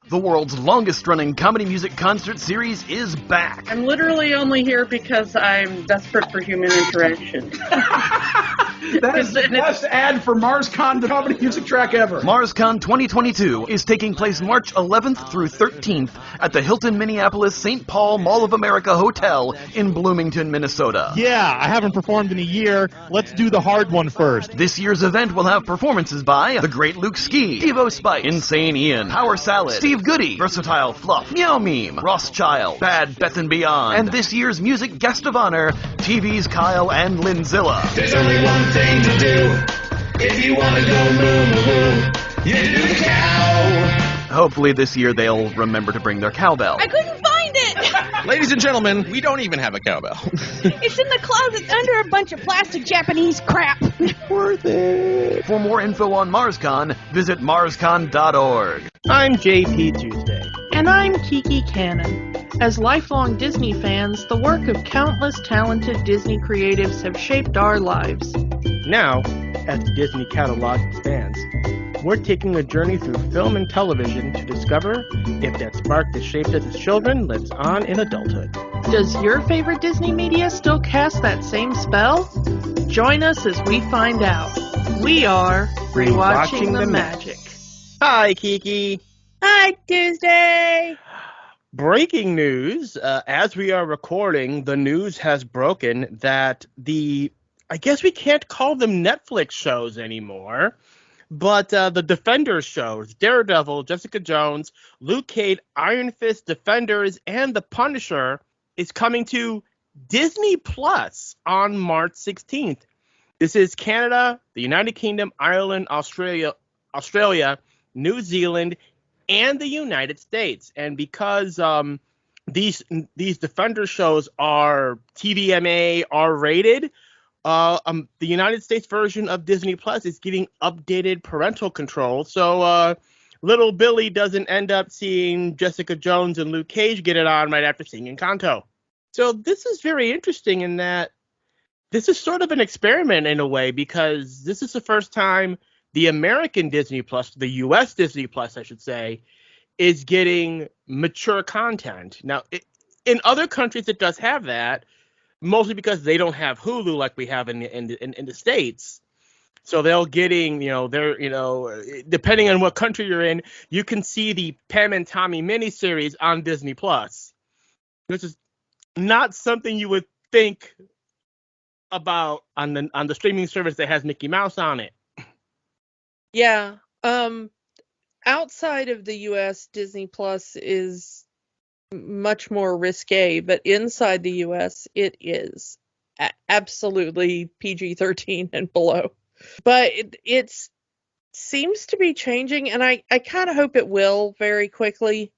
The world's longest-running comedy music concert series is back. I'm literally only here because I'm desperate for human interaction. That is the best ad for MarsCon, the comedy music track ever. MarsCon 2022 is taking place March 11th through 13th at the Hilton Minneapolis St. Paul Mall of America Hotel in Bloomington, Minnesota. Yeah, I haven't performed in a year. Let's do the hard one first. This year's event will have performances by The Great Luke Ski, Devo Spice, Insane Ian, Power Salad, Steve Goody, Versatile Fluff, Meow Meme, Rothschild, Bad Beth and Beyond, and this year's music guest of honor, TV's Kyle and Linzilla. There's only one thing to do if you want to go moo-moo-moo. You do the cow. Hopefully this year they'll remember to bring their cowbell. I couldn't find it! Ladies and gentlemen, we don't even have a cowbell. It's in the closet under a bunch of plastic Japanese crap. Worth it. For more info on MarsCon, visit marscon.org. I'm JP Tuesday. And I'm Kiki Cannon. As lifelong Disney fans, the work of countless talented Disney creatives have shaped our lives. Now, as the Disney catalog expands, we're taking a journey through film and television to discover if that spark that shaped us as children lives on in adulthood. Does your favorite Disney media still cast that same spell? Join us as we find out. We are Rewatching the Magic. Hi, Kiki. Hi, Tuesday. Breaking news, as we are recording, the news has broken that I guess we can't call them Netflix shows anymore, but the Defenders shows, Daredevil, Jessica Jones, Luke Cage, Iron Fist, Defenders, and The Punisher is coming to Disney Plus on March 16th. This is Canada, the United Kingdom, Ireland, Australia, New Zealand, and the United States. And because these Defender shows are TVMA R-rated, the United States version of Disney Plus is getting updated parental control. So little Billy doesn't end up seeing Jessica Jones and Luke Cage get it on right after seeing Encanto. So this is very interesting in that this is sort of an experiment in a way, because this is the first time the American Disney Plus, the U.S. Disney Plus, I should say, is getting mature content. Now, in other countries, it does have that, mostly because they don't have Hulu like we have in the States. So they're getting, depending on what country you're in, you can see the Pam and Tommy miniseries on Disney Plus, which is not something you would think about on the streaming service that has Mickey Mouse on it. Yeah. Outside of the US, Disney Plus is much more risque, but inside the US, it is absolutely PG-13 and below. But it seems to be changing, and I kind of hope it will very quickly.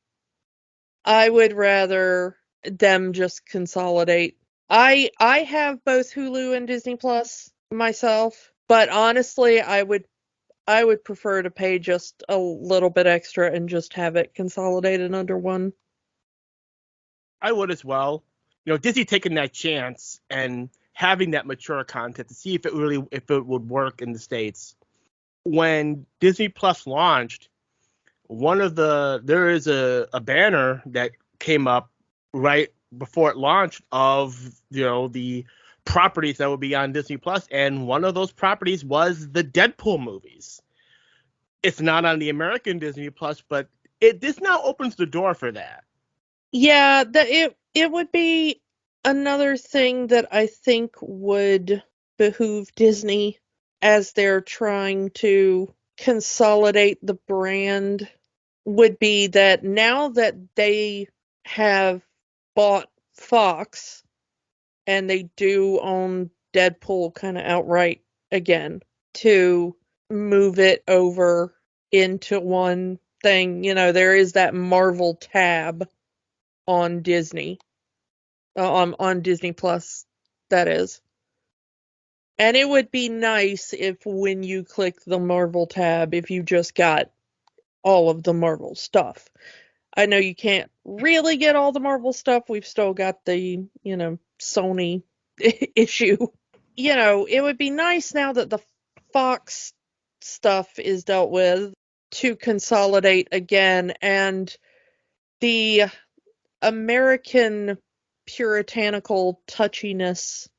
I would rather them just consolidate. I have both Hulu and Disney Plus myself, but honestly, I would prefer to pay just a little bit extra and just have it consolidated under one. I would as well. Disney taking that chance and having that mature content to see if it would work in the States. When Disney Plus launched, there is a banner that came up right before it launched of the properties that would be on Disney Plus, and one of those properties was the Deadpool movies. It's not on the American Disney Plus, but this now opens the door for that. Yeah, it would be another thing that I think would behoove Disney as they're trying to consolidate the brand, would be that now that they have bought Fox and they do own Deadpool kind of outright again, to move it over into one thing. There is that Marvel tab on Disney, on Disney Plus, that is. And it would be nice if when you click the Marvel tab, if you just got all of the Marvel stuff. I know you can't really get all the Marvel stuff. We've still got the, Sony issue. It would be nice now that the Fox stuff is dealt with. to consolidate again, and the American puritanical touchiness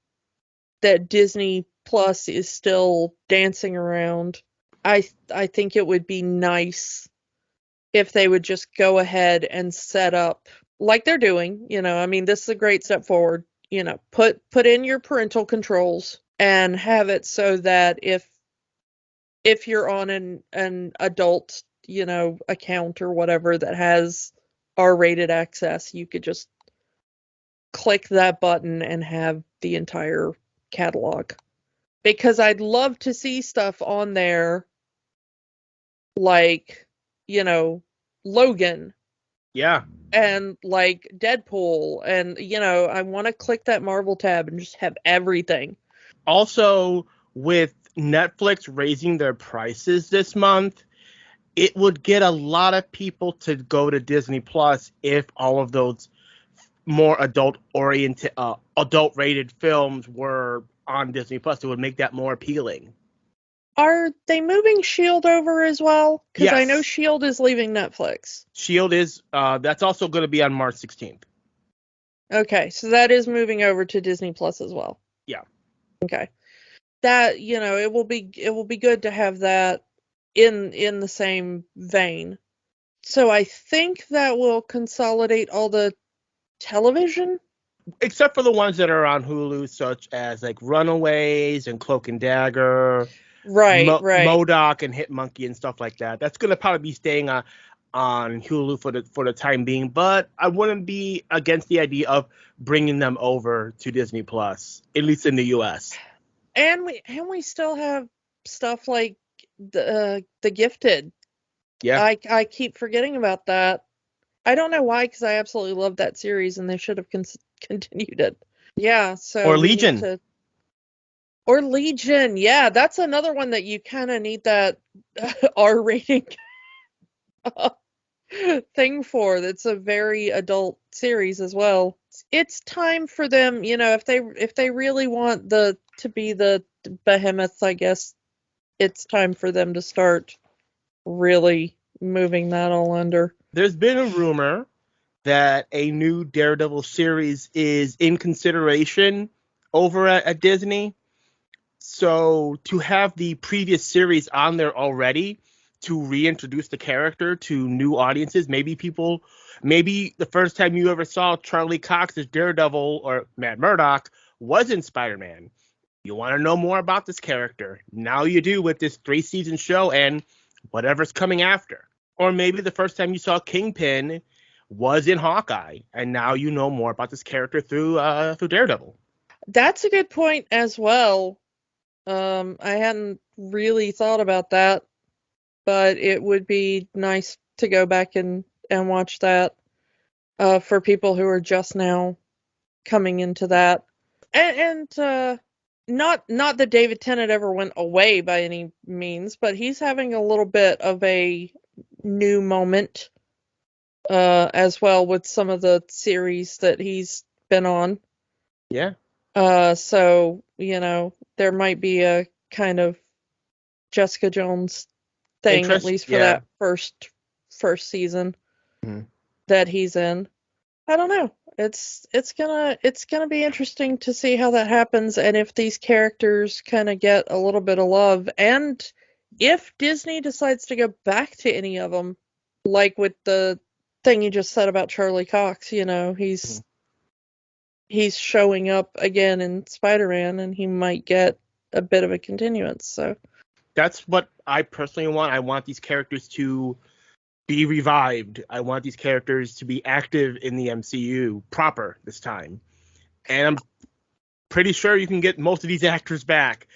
that Disney Plus is still dancing around. I think it would be nice if they would just go ahead and set up like they're doing. I mean, this is a great step forward. Put in your parental controls and have it so that if you're on an adult, account or whatever that has R-rated access, you could just click that button and have the entire catalog. Because I'd love to see stuff on there like, Logan. Yeah. And like Deadpool, and I want to click that Marvel tab and just have everything. Also, with Netflix raising their prices this month, it would get a lot of people to go to Disney Plus if all of those more adult-oriented, adult-rated films were on Disney Plus. It would make that more appealing. Are they moving S.H.I.E.L.D. over as well? Because Yes. I know S.H.I.E.L.D. is leaving Netflix. S.H.I.E.L.D. is, that's also going to be on March 16th. Okay, so that is moving over to Disney Plus as well. Yeah. Okay. That, it will be good to have that in the same vein. So I think that will consolidate all the television. Except for the ones that are on Hulu, such as like Runaways and Cloak and Dagger. Right. MODOK and Hitmonkey and stuff like that. That's going to probably be staying on Hulu for the time being, but I wouldn't be against the idea of bringing them over to Disney Plus, at least in the US. And we still have stuff like the Gifted. Yeah. I keep forgetting about that. I don't know why, because I absolutely love that series, and they should have continued it. Yeah. So or Legion. Or Legion, yeah, that's another one that you kind of need that R rating thing for. That's a very adult series as well. It's time for them, if they really want to be the behemoths, I guess it's time for them to start really moving that all under. There's been a rumor that a new Daredevil series is in consideration over at Disney. So to have the previous series on there already to reintroduce the character to new audiences, maybe the first time you ever saw Charlie Cox as Daredevil or Matt Murdock was in Spider-Man. You want to know more about this character. Now you do with this 3-season show and whatever's coming after. Or maybe the first time you saw Kingpin was in Hawkeye, and now you know more about this character through Daredevil. That's a good point as well. I hadn't really thought about that, but it would be nice to go back and watch that for people who are just now coming into that. And not that David Tennant ever went away by any means, but he's having a little bit of a new moment as well with some of the series that he's been on. Yeah. So, there might be a kind of Jessica Jones thing, at least for that first season that he's in. I don't know. It's gonna be interesting to see how that happens, and if these characters kind of get a little bit of love, and if Disney decides to go back to any of them, like with the thing you just said about Charlie Cox. He's showing up again in Spider-Man, and he might get a bit of a continuance. So that's what I personally want. I want these characters to be revived. I want these characters to be active in the MCU proper this time. And I'm pretty sure you can get most of these actors back.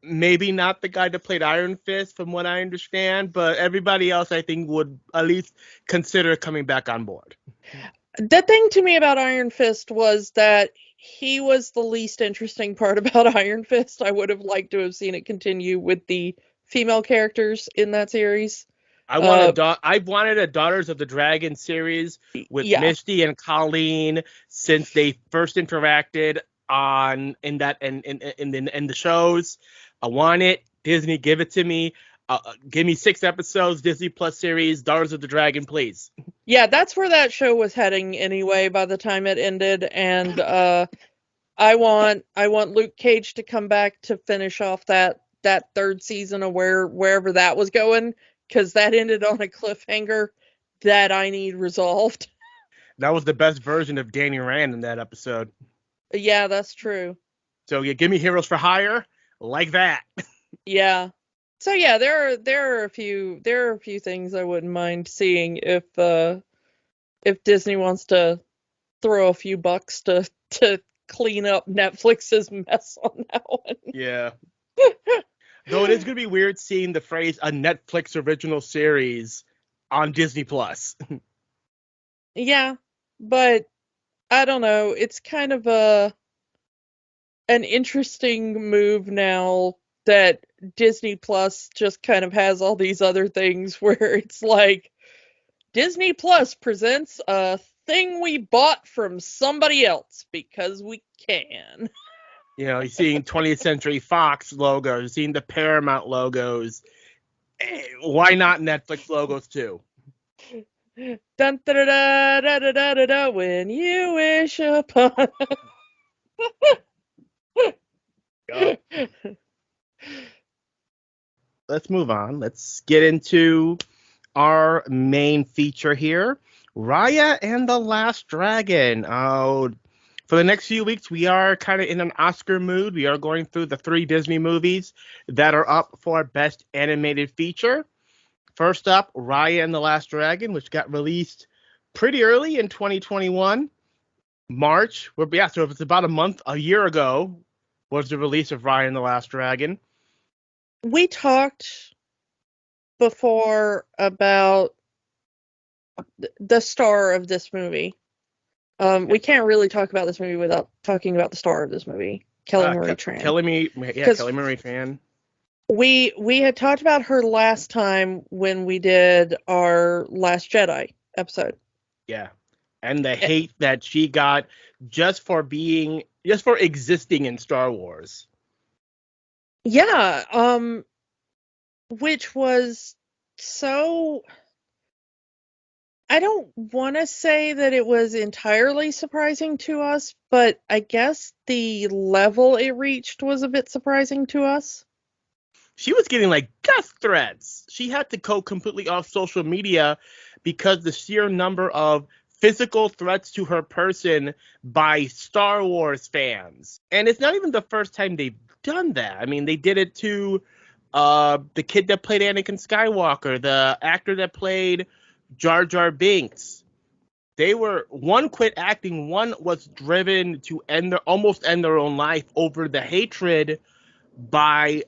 Maybe not the guy that played Iron Fist, from what I understand, but everybody else I think would at least consider coming back on board. The thing to me about Iron Fist was that he was the least interesting part about Iron Fist. I would have liked to have seen it continue with the female characters in that series. I wanted a Daughters of the Dragon series with Misty and Colleen since they first interacted in the shows. I want it. Disney, give it to me. Give me 6 episodes, Disney Plus series, Daughters of the Dragon, please. Yeah, that's where that show was heading anyway by the time it ended, and I want Luke Cage to come back to finish off that third season of wherever that was going, because that ended on a cliffhanger that I need resolved. That was the best version of Danny Rand in that episode. Yeah, that's true. So yeah, give me Heroes for Hire like that. Yeah. So yeah, there are a few things I wouldn't mind seeing if Disney wants to throw a few bucks to clean up Netflix's mess on that one. Yeah. Though it is going to be weird seeing the phrase a Netflix original series on Disney Plus. Yeah, but I don't know. It's kind of an interesting move now that Disney Plus just kind of has all these other things where it's like Disney Plus presents a thing we bought from somebody else because we can. You know, you're seeing 20th Century Fox logos, you're seeing the Paramount logos. Why not Netflix logos too? Dun, da, da, da, da, da, da, da, da, when you wish upon. Let's move on. Let's get into our main feature here, Raya and the Last Dragon. For the next few weeks, we are kind of in an Oscar mood. We are going through the 3 Disney movies that are up for Best Animated Feature. First up, Raya and the Last Dragon, which got released pretty early in 2021. March. So it's about a year ago, was the release of Raya and the Last Dragon. We talked before about the star of this movie. We can't really talk about this movie without talking about the star of this movie, Kelly Marie Tran. Kelly Marie Tran. We had talked about her last time when we did our Last Jedi episode. Yeah. And the hate that she got just for existing in Star Wars. Yeah, which was so, I don't want to say that it was entirely surprising to us, but I guess the level it reached was a bit surprising to us. She was getting like death threats. She had to go completely off social media because the sheer number of physical threats to her person by Star Wars fans. And it's not even the first time they've done that. I mean, they did it to the kid that played Anakin Skywalker, the actor that played Jar Jar Binks. One quit acting, one was driven to almost end their own life over the hatred by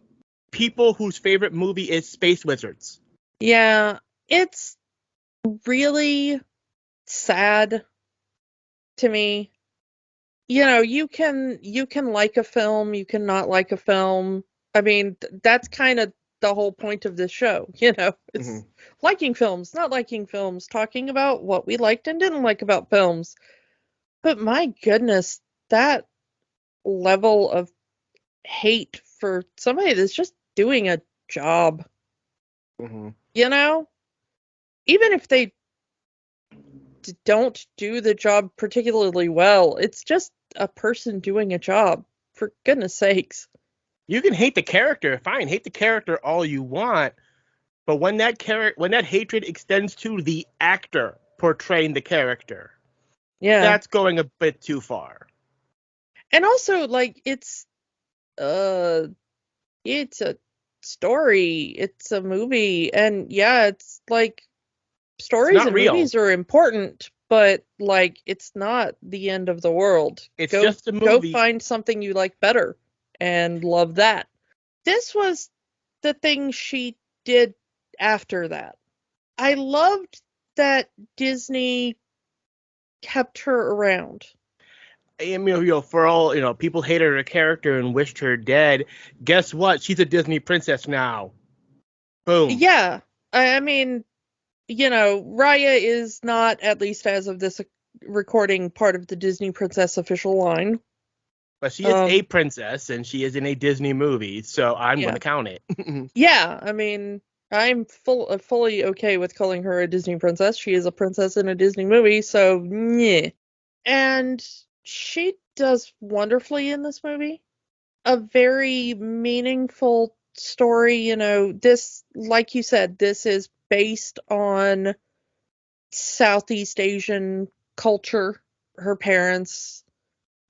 people whose favorite movie is Space Wizards. Yeah, it's really sad to me. You know, you can like a film, you can not like a film. I mean, that's kind of the whole point of this show, you know. It's liking films, not liking films, talking about what we liked and didn't like about films. But my goodness, that level of hate for somebody that's just doing a job. You know? Even if they don't do the job particularly well, it's just a person doing a job, for goodness sakes. You can hate the character, fine, hate the character all you want, but when that hatred extends to the actor portraying the character, that's going a bit too far. And also, like, it's a story, it's a movie, and yeah, it's like stories and movies are important, but like it's not the end of the world. It's just a movie. Go find something you like better and love that. This was the thing she did after that. I loved that Disney kept her around. For all, people hated her character and wished her dead. Guess what? She's a Disney princess now. Boom. Yeah. I mean, Raya is not, at least as of this recording, part of the Disney Princess official line. But she is a princess, and she is in a Disney movie, so I'm going to count it. Yeah, I mean, I'm fully okay with calling her a Disney princess. She is a princess in a Disney movie, so yeah. And she does wonderfully in this movie. A very meaningful story, this, like you said, this is based on Southeast Asian culture. Her parents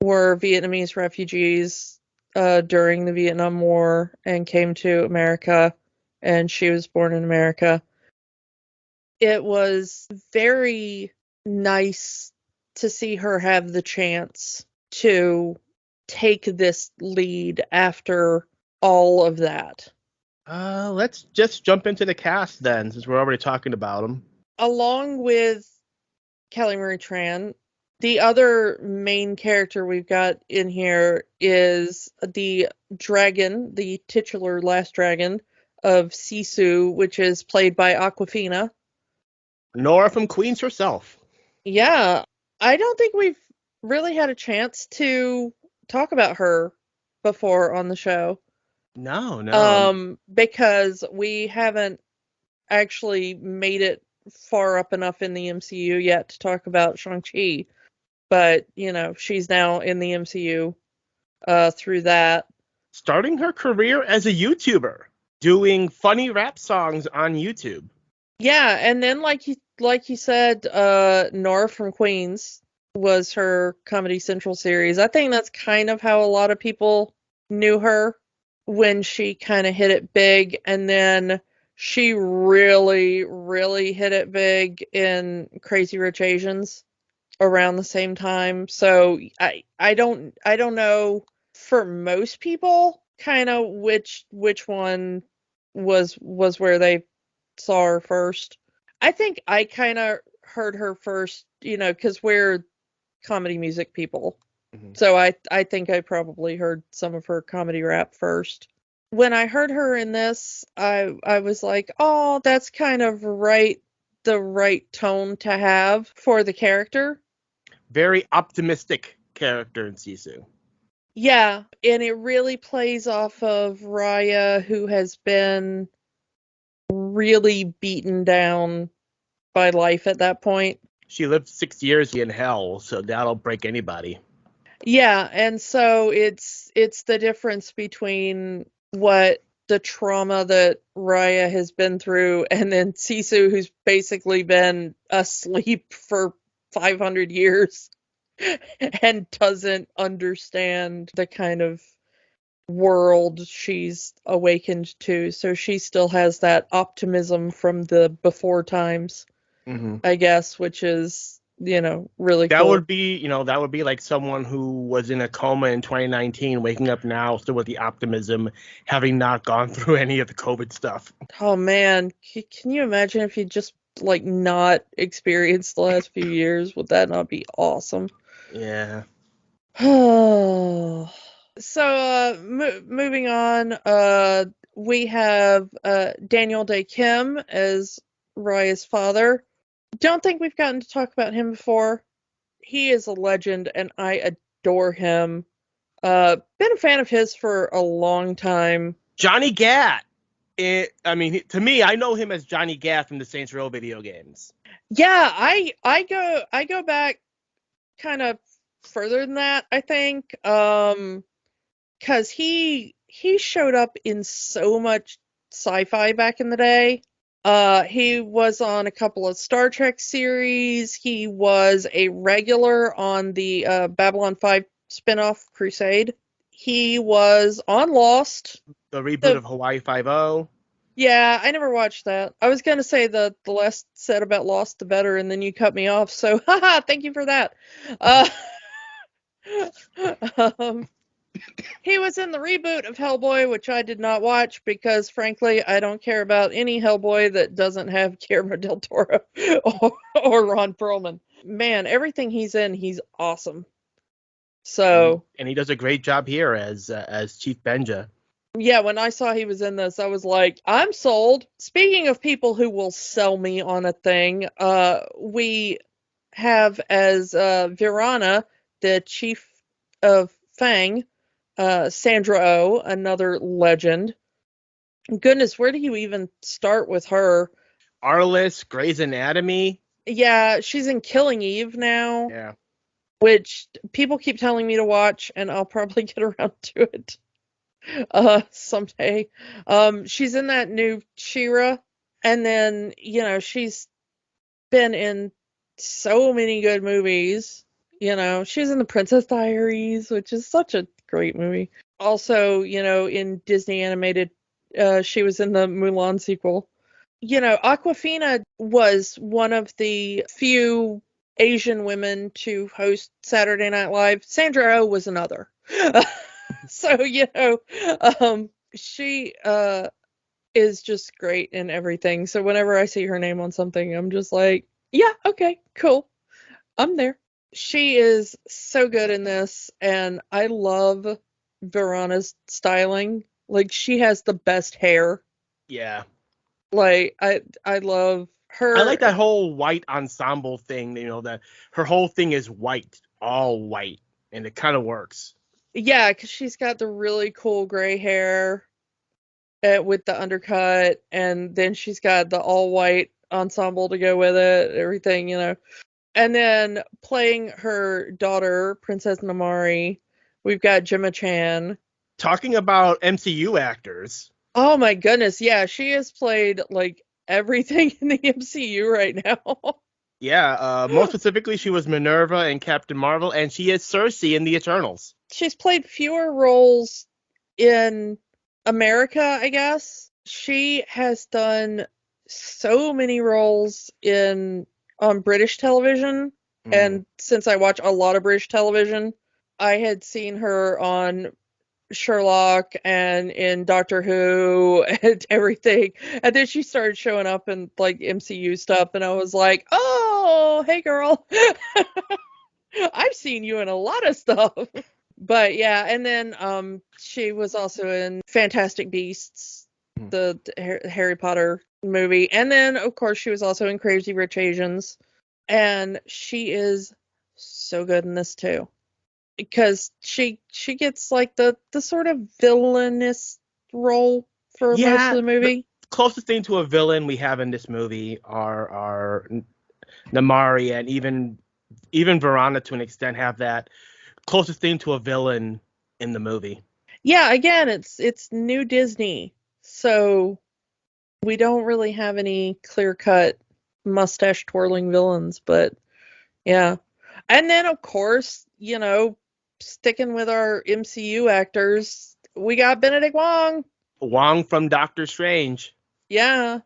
were Vietnamese refugees during the Vietnam War and came to America, and she was born in America. It was very nice to see her have the chance to take this lead after all of that. Let's just jump into the cast then, since we're already talking about them. Along with Kelly Marie Tran, the other main character we've got in here is the dragon, the titular last dragon of Sisu, which is played by Awkwafina. Nora from Queens herself. Yeah, I don't think we've really had a chance to talk about her before on the show. No. Because we haven't actually made it far up enough in the MCU yet to talk about Shang-Chi. But, she's now in the MCU through that. Starting her career as a YouTuber, doing funny rap songs on YouTube. Yeah, and then like you said, Nora from Queens was her Comedy Central series. I think that's kind of how a lot of people knew her when she kind of hit it big, and then she really, really hit it big in Crazy Rich Asians around the same time. So I don't know for most people kind of which one was where they saw her first. I think I kind of heard her first, because we're comedy music people. Mm-hmm. So I think I probably heard some of her comedy rap first. When I heard her in this, I was like, oh, that's kind of the right tone to have for the character. Very optimistic character in Sisu. Yeah, and it really plays off of Raya, who has been really beaten down by life at that point. She lived 6 years in hell, so that'll break anybody. Yeah, and so it's the difference between what the trauma that Raya has been through, and then Sisu, who's basically been asleep for 500 years and doesn't understand the kind of world she's awakened to. So she still has that optimism from the before times, I guess, which is, really that cool. would be, that would be like someone who was in a coma in 2019, waking up now still with the optimism, having not gone through any of the COVID stuff. Oh man, can you imagine if you just not experienced the last few years? Would that not be awesome? Yeah. So moving on, we have Daniel Day Kim as Raya's father. Don't think we've gotten to talk about him before. He is a legend, and I adore him. Been a fan of his for a long time. Johnny Gat. To me, I know him as Johnny Gat from the Saints Row video games. Yeah, I go back kind of further than that, I think. Because he showed up in so much sci-fi back in the day. He was on a couple of Star Trek series. He was a regular on the Babylon 5 spinoff Crusade. He was on Lost. The reboot of Hawaii Five-0. Yeah, I never watched that. I was going to say the less said about Lost, the better, and then you cut me off. So, haha, thank you for that. He was in the reboot of Hellboy, which I did not watch because, frankly, I don't care about any Hellboy that doesn't have Guillermo del Toro or Ron Perlman. Man, everything he's in, he's awesome. So, and he does a great job here as Chief Benja. Yeah, when I saw he was in this, I was like, I'm sold. Speaking of people who will sell me on a thing, we have as Virana, the chief of Fang, Sandra Oh, another legend. Goodness, where do you even start with her? Arliss, Grey's Anatomy. Yeah, she's in Killing Eve now. Yeah. Which people keep telling me to watch, and I'll probably get around to it someday. She's in that new She-Ra, and then, she's been in so many good movies. She's in The Princess Diaries, which is such a great movie. Also, in Disney animated, she was in the Mulan sequel. Awkwafina was one of the few Asian women to host Saturday Night Live. Sandra Oh was another. So, she is just great in everything. So whenever I see her name on something, I'm just like, yeah, okay, cool. I'm there. She is so good in this, and I love Verana's styling. Like, she has the best hair. Yeah. Like, I love her. I like that whole white ensemble thing, that her whole thing is white, all white, and it kind of works. Yeah, because she's got the really cool gray hair with the undercut, and then she's got the all white ensemble to go with it, everything, And then playing her daughter, Princess Namari, we've got Gemma Chan. Talking about MCU actors. Oh my goodness, yeah, she has played like everything in the MCU right now. Yeah, more specifically, she was Minerva in Captain Marvel, and she is Cersei in The Eternals. She's played fewer roles in America, I guess. She has done so many roles on British television, and since I watch a lot of British television, I had seen her on Sherlock and in Doctor Who and everything, and then she started showing up in like MCU stuff, and I was like, oh, hey girl. I've seen you in a lot of stuff. But yeah, and then she was also in Fantastic Beasts, the Harry Potter movie, and then of course she was also in Crazy Rich Asians, and she is so good in this too. Because she gets like the sort of villainous role for most of the movie. The closest thing to a villain we have in this movie are Namari, and even Verana to an extent have that closest thing to a villain in the movie. Yeah, again, it's new Disney, so we don't really have any clear-cut mustache twirling villains, but yeah. And then of course, sticking with our MCU actors, we got Benedict Wong. Wong from Doctor Strange. Yeah.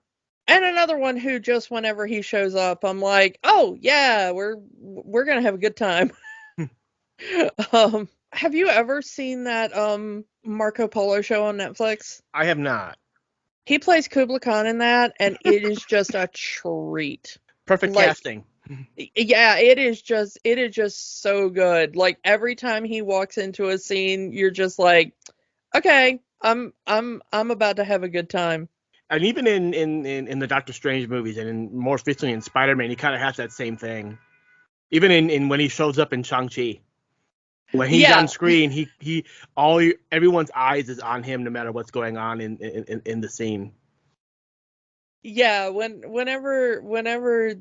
And another one who just whenever he shows up, I'm like, oh yeah, we're gonna have a good time. Have you ever seen that Marco Polo show on Netflix? I have not. He plays Kubla Khan in that, and it is just a treat. Perfect casting. Yeah, it is just so good. Like every time he walks into a scene, you're just like, okay, I'm about to have a good time. And even in the Doctor Strange movies, and more recently in Spider-Man, he kind of has that same thing. Even in when he shows up in Shang-Chi, when he's on screen, everyone's eyes is on him no matter what's going on in the scene. Yeah, whenever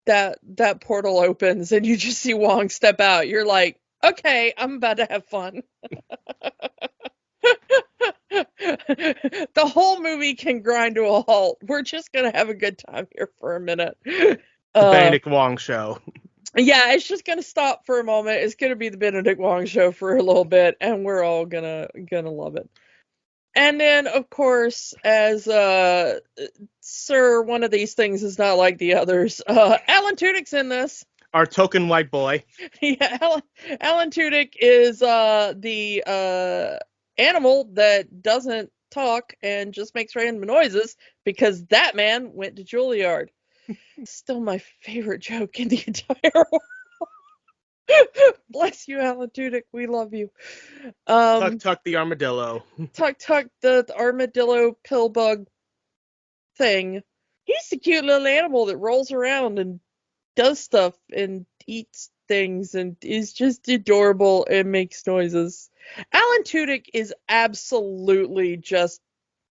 that portal opens and you just see Wong step out, you're like, okay, I'm about to have fun. The whole movie can grind to a halt. We're just gonna have a good time here for a minute. The Benedict Wong show. Yeah, it's just gonna stop for a moment. It's gonna be the Benedict Wong show for a little bit, and we're all gonna love it. And then, of course, as Sir, one of these things is not like the others. Alan Tudyk's in this. Our token white boy. Yeah, Alan Tudyk is the animal that doesn't talk and just makes random noises because that man went to Juilliard. Still my favorite joke in the entire world. Bless you, Alan Tudyk. We love you. Tuck the armadillo. Tuck the armadillo pill bug thing. He's the cute little animal that rolls around and does stuff and eats things and is just adorable and makes noises. Alan Tudyk is absolutely just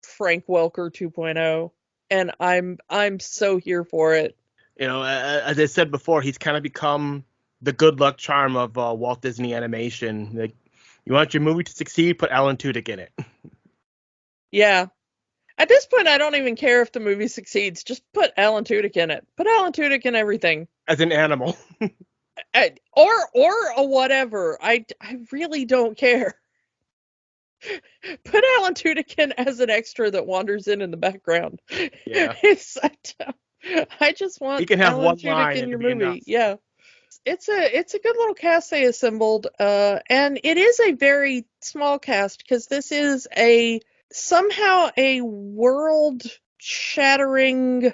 Frank Welker 2.0, and I'm so here for it. As I said before, he's kind of become the good luck charm of Walt Disney Animation. Like, you want your movie to succeed, put Alan Tudyk in it. Yeah. At this point, I don't even care if the movie succeeds. Just put Alan Tudyk in it. Put Alan Tudyk in everything. As an animal. Or a whatever. I really don't care. Put Alan Tudyk in as an extra that wanders in the background. Yeah. I just want he can have Alan one Tudyk line in your to be movie. enough. Yeah. It's a good little cast they assembled, and it is a very small cast because this is somehow a world-shattering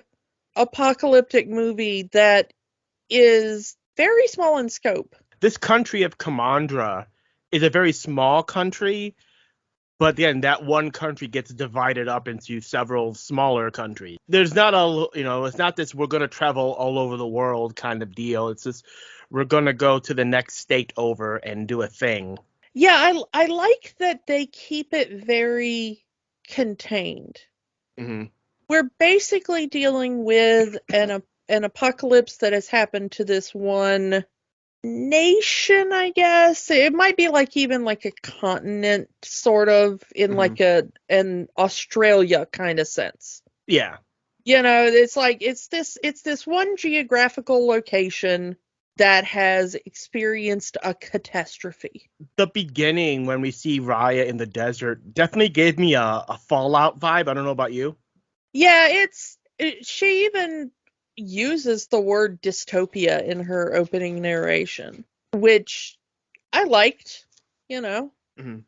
apocalyptic movie that is very small in scope. This country of Kumandra is a very small country, but then that one country gets divided up into several smaller countries. There's not it's not this we're going to travel all over the world kind of deal. It's just we're going to go to the next state over and do a thing. Yeah, I like that they keep it very contained. Mm-hmm. We're basically dealing with an apocalypse that has happened to this one nation, I guess. It might be even like a continent, sort of, in Mm-hmm. like an Australia kind of sense. Yeah. It's this one geographical location that has experienced a catastrophe. The beginning, when we see Raya in the desert, definitely gave me a Fallout vibe. I don't know about you. Yeah, she even uses the word dystopia in her opening narration, which I liked, Mm-hmm.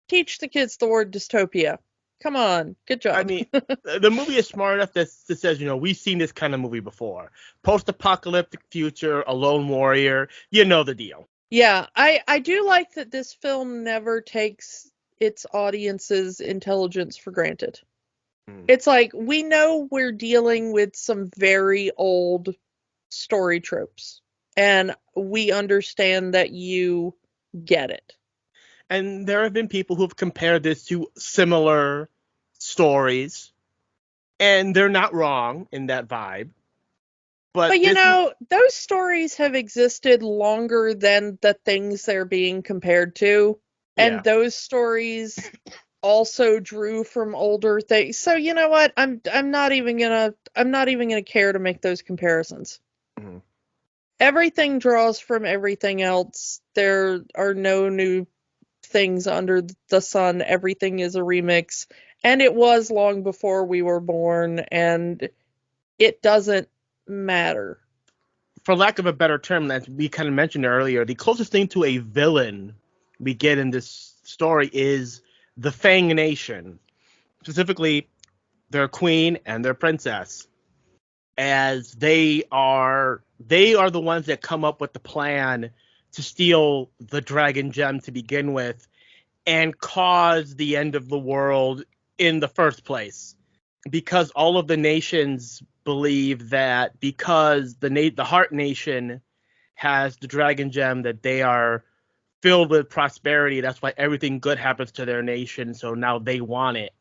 Teach the kids the word dystopia. Come on, good job. I mean, the movie is smart enough that says, we've seen this kind of movie before. Post-apocalyptic future, a lone warrior, you know the deal. Yeah, I do like that this film never takes its audience's intelligence for granted. It's like, we know we're dealing with some very old story tropes, and we understand that you get it. And there have been people who have compared this to similar stories, and they're not wrong in that vibe. But those stories have existed longer than the things they're being compared to, and those stories also drew from older things. So you know what? I'm not even gonna care to make those comparisons. Mm-hmm. Everything draws from everything else. There are no new things under the sun. Everything is a remix, and it was long before we were born, and it doesn't matter. For lack of a better term, as we kind of mentioned earlier, the closest thing to a villain we get in this story is the Fang Nation, specifically their queen and their princess, as they are the ones that come up with the plan to steal the dragon gem to begin with and cause the end of the world in the first place, because all of the nations believe that because the Heart Nation has the dragon gem, that they are filled with prosperity. That's why everything good happens to their nation. So now they want it.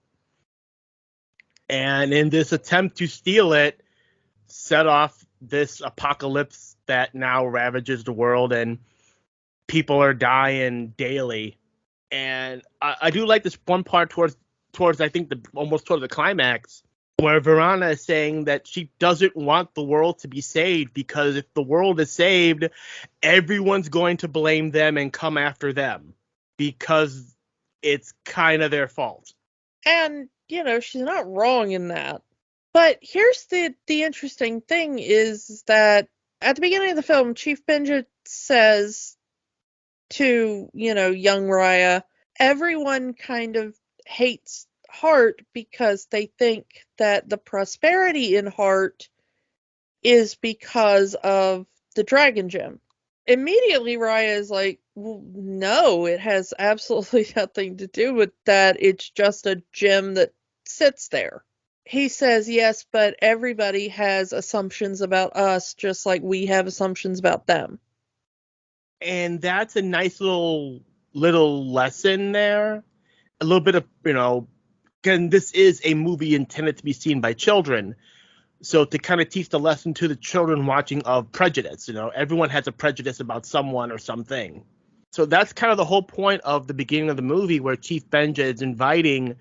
And in this attempt to steal it, set off this apocalypse that now ravages the world, and people are dying daily. And I do like this one part towards I think almost towards the climax, where Verona is saying that she doesn't want the world to be saved, because if the world is saved, everyone's going to blame them and come after them, because it's kind of their fault. And, she's not wrong in that. But here's the interesting thing is that at the beginning of the film, Chief Benja says to, young Raya, everyone kind of hates Heart because they think that the prosperity in Heart is because of the dragon gem. Immediately, Raya is like, well, no, it has absolutely nothing to do with that. It's just a gem that sits there. He says, yes, but everybody has assumptions about us, just like we have assumptions about them. And that's a nice little lesson there. A little bit of, again, this is a movie intended to be seen by children. So to kind of teach the lesson to the children watching of prejudice, everyone has a prejudice about someone or something. So that's kind of the whole point of the beginning of the movie, where Chief Benja is inviting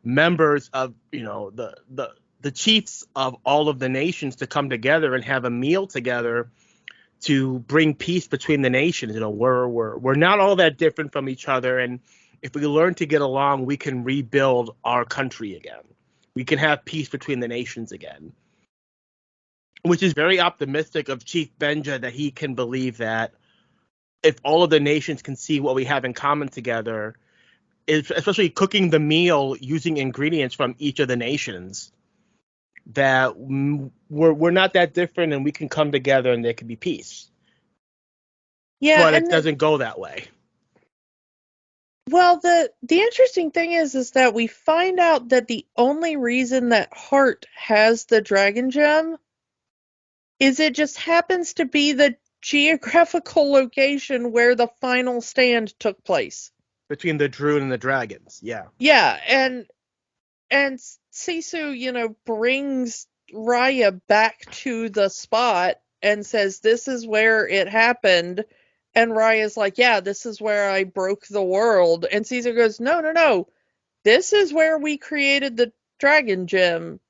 members of, the chiefs of all of the nations to come together and have a meal together to bring peace between the nations. We're not all that different from each other, and if we learn to get along, we can rebuild our country again. We can have peace between the nations again. Which is very optimistic of Chief Benja, that he can believe that if all of the nations can see what we have in common together, especially cooking the meal using ingredients from each of the nations, that we're not that different and we can come together and there can be peace. Yeah, but it doesn't go that way. Well, the interesting thing is that we find out that the only reason that Hart has the dragon gem is it just happens to be the geographical location where the final stand took place. Between the Druid and the dragons, yeah. Yeah, and Sisu, brings Raya back to the spot and says, this is where it happened. And Raya's like, yeah, this is where I broke the world. And Sisu goes, no. This is where we created the dragon gem.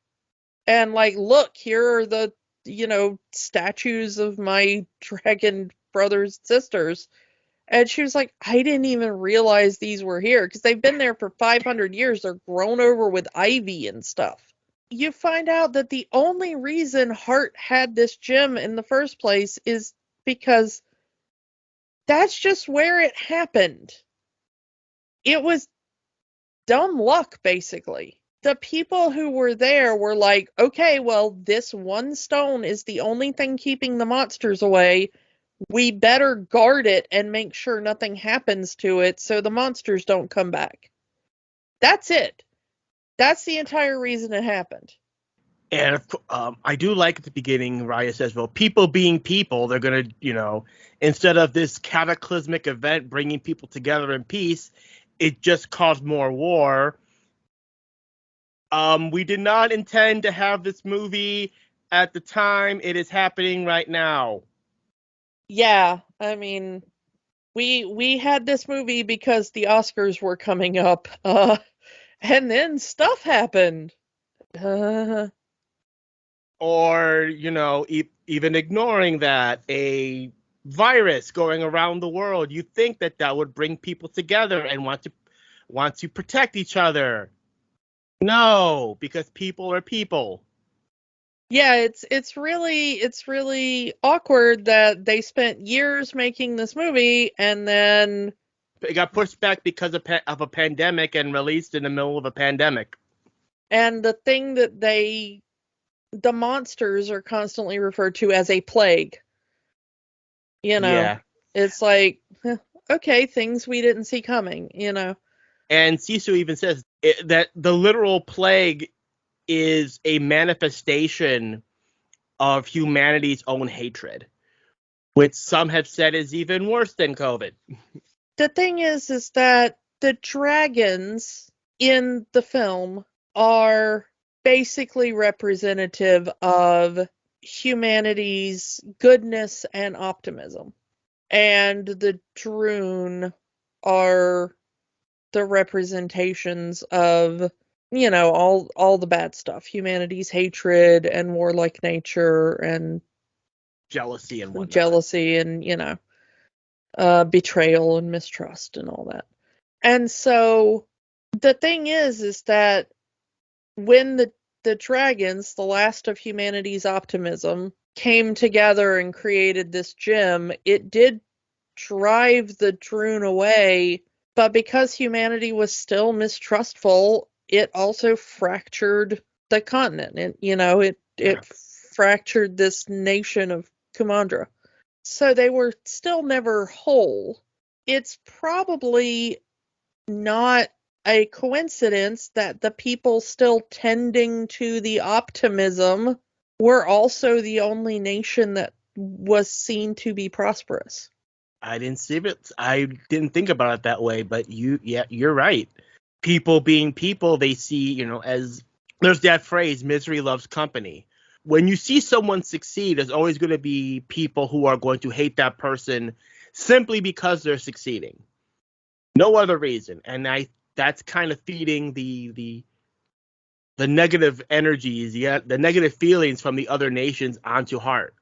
And look, here are the statues of my dragon brothers and sisters. And she was like, I didn't even realize these were here, because they've been there for 500 years. They're grown over with ivy and stuff. You find out that the only reason Hart had this gem in the first place is because that's just where it happened. It was dumb luck, basically. The people who were there were like, okay, well, this one stone is the only thing keeping the monsters away. We better guard it and make sure nothing happens to it so the monsters don't come back. That's it. That's the entire reason it happened. And I do like at the beginning, Raya says, well, people being people, they're going to, instead of this cataclysmic event bringing people together in peace, it just caused more war. We did not intend to have this movie at the time. It is happening right now. Yeah, I mean, we had this movie because the Oscars were coming up, and then stuff happened. Or, even ignoring that, a virus going around the world, you think that would bring people together and want to protect each other. No, because people are people. Yeah, it's really awkward that they spent years making this movie and then it got pushed back because of a pandemic and released in the middle of a pandemic. And the thing that the monsters are constantly referred to as a plague. Yeah. It's like, okay, things we didn't see coming, And Sisu even says that the literal plague is a manifestation of humanity's own hatred, which some have said is even worse than COVID. The thing is that the dragons in the film are basically representative of humanity's goodness and optimism. And the Droon are the representations of, all the bad stuff. Humanity's hatred and warlike nature and jealousy and whatnot. Jealousy and, betrayal and mistrust and all that. And so the thing is that when the dragons, the last of humanity's optimism, came together and created this gem, it did drive the Droon away, but because humanity was still mistrustful, it also fractured the continent. It fractured this nation of Kumandra. So they were still never whole. It's probably not a coincidence that the people still tending to the optimism were also the only nation that was seen to be prosperous. I didn't see it. I didn't think about it that way, but you're right. people being people, they see, as there's that phrase, misery loves company. When you see someone succeed, there's always going to be people who are going to hate that person simply because they're succeeding. No other reason. And that's kind of feeding the negative energies, the negative feelings from the other nations onto Heart.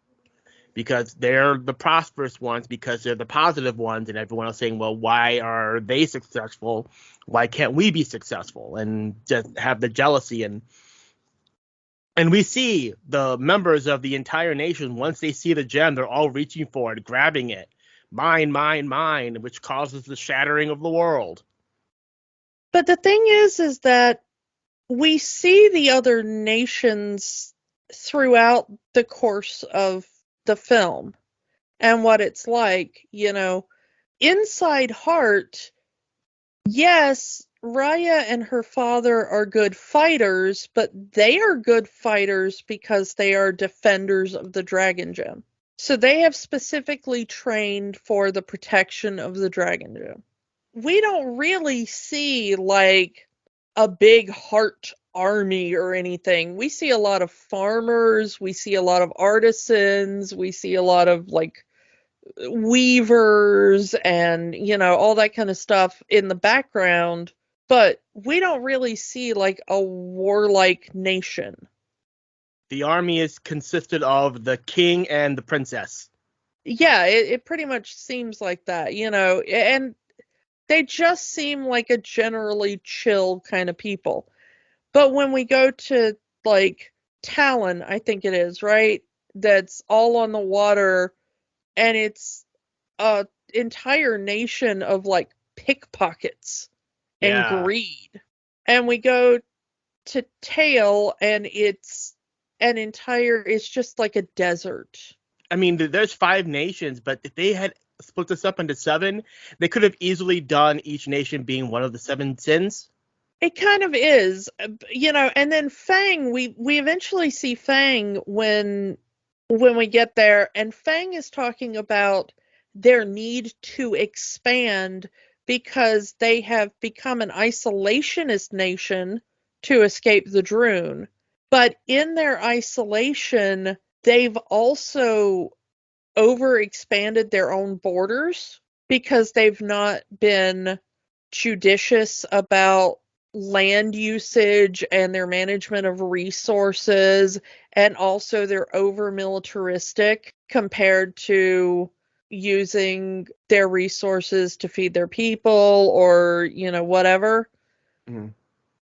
Because they're the prosperous ones, because they're the positive ones, and everyone else saying, well, why are they successful? Why can't we be successful? And just have the jealousy. And we see the members of the entire nation, once they see the gem, they're all reaching for it, grabbing it. Mine, mine, mine, which causes the shattering of the world. But the thing is that we see the other nations throughout the course of the film and what it's like, inside Heart. Yes, Raya and her father are good fighters, but they are good fighters because they are defenders of the Dragon Gem. So they have specifically trained for the protection of the Dragon Gem. We don't really see like a big Heart army or anything. We see a lot of farmers, we see a lot of artisans, we see a lot of like weavers and all that kind of stuff in the background, but we don't really see like a warlike nation. The army is consisted of the king and the princess. Yeah, it pretty much seems like that, and they just seem like a generally chill kind of people. But when we go to like Talon, I think it is, right? That's all on the water, and it's a entire nation of like pickpockets and greed. And we go to Tail, and it's just like a desert. I mean, there's 5 nations, but if they had split this up into 7, they could have easily done each nation being one of the 7 sins. It kind of is, and then Fang, we eventually see Fang when we get there, and Fang is talking about their need to expand because they have become an isolationist nation to escape the Droon. But in their isolation, they've also overexpanded their own borders because they've not been judicious about land usage and their management of resources, and also they're over militaristic compared to using their resources to feed their people or whatever. Mm-hmm.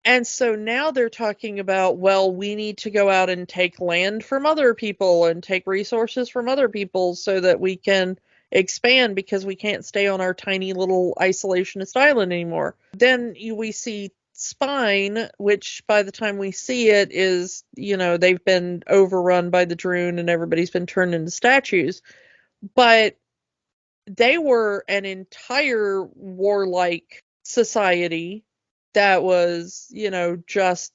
And so now they're talking about, well, we need to go out and take land from other people and take resources from other people so that we can expand, because we can't stay on our tiny little isolationist island anymore. Then we see Spine, which by the time we see it is, they've been overrun by the Droon and everybody's been turned into statues. But they were an entire warlike society that was, just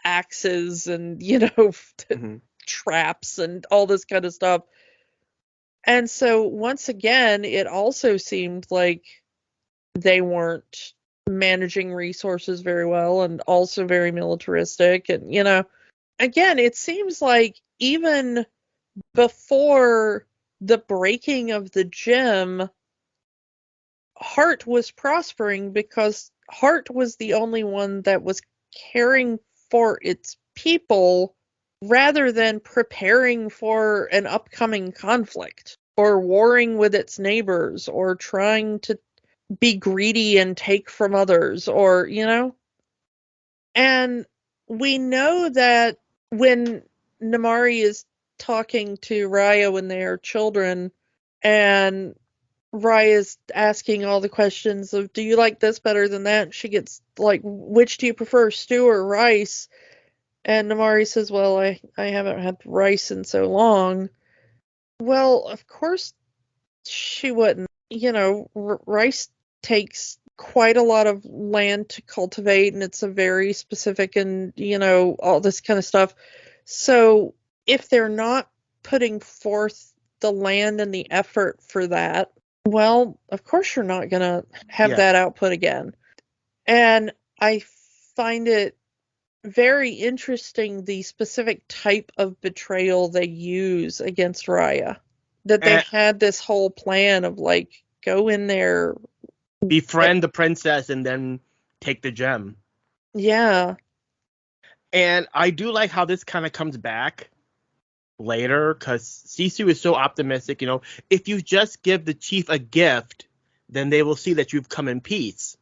axes and, Mm-hmm. traps and all this kind of stuff. And so once again, it also seemed like they weren't managing resources very well and also very militaristic. And, again, it seems like even before the breaking of the gem, Heart was prospering because Heart was the only one that was caring for its people rather than preparing for an upcoming conflict or warring with its neighbors or trying to be greedy and take from others, or and we know that when Namari is talking to Raya when they are children, and Raya's asking all the questions of, do you like this better than that? She gets like, which do you prefer, stew or rice? And Namari says, well, I haven't had rice in so long. Well, of course she wouldn't. Rice takes quite a lot of land to cultivate, and it's a very specific and, all this kind of stuff. So if they're not putting forth the land and the effort for that, well, of course you're not going to have that output again. And I find it very interesting the specific type of betrayal they use against Raya. That they had this whole plan of like, go in there, befriend the princess, and then take the gem. Yeah. And I do like how this kind of comes back later, because Sisu is so optimistic. If you just give the chief a gift, then they will see that you've come in peace.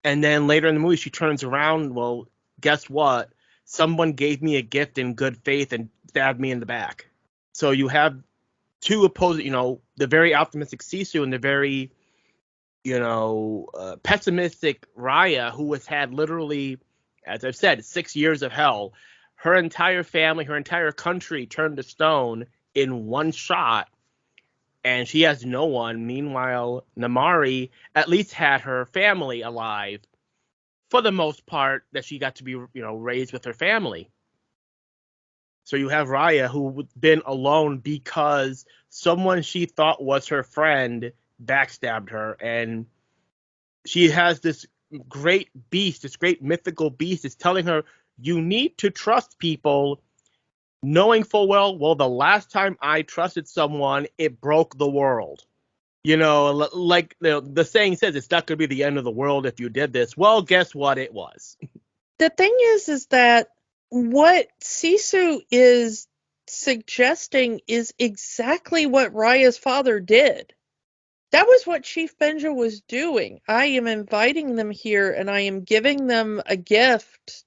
And then later in the movie, she turns around. Well, guess what? Someone gave me a gift in good faith and stabbed me in the back. So you have two opposing, the very optimistic Sisu and the very, pessimistic Raya, who has had literally, as I've said, 6 years of hell. Her entire family, her entire country turned to stone in one shot, and she has no one. Meanwhile, Namari at least had her family alive, for the most part, that she got to be, raised with her family. So you have Raya, who's been alone because someone she thought was her friend backstabbed her, and she has this great beast, this great mythical beast, is telling her, you need to trust people, knowing full well, the last time I trusted someone, it broke the world. Like the saying says, it's not going to be the end of the world if you did this. Well, guess what? It was. The thing is that what Sisu is suggesting is exactly what Raya's father did. That was what Chief Benja was doing. I am inviting them here, and I am giving them a gift,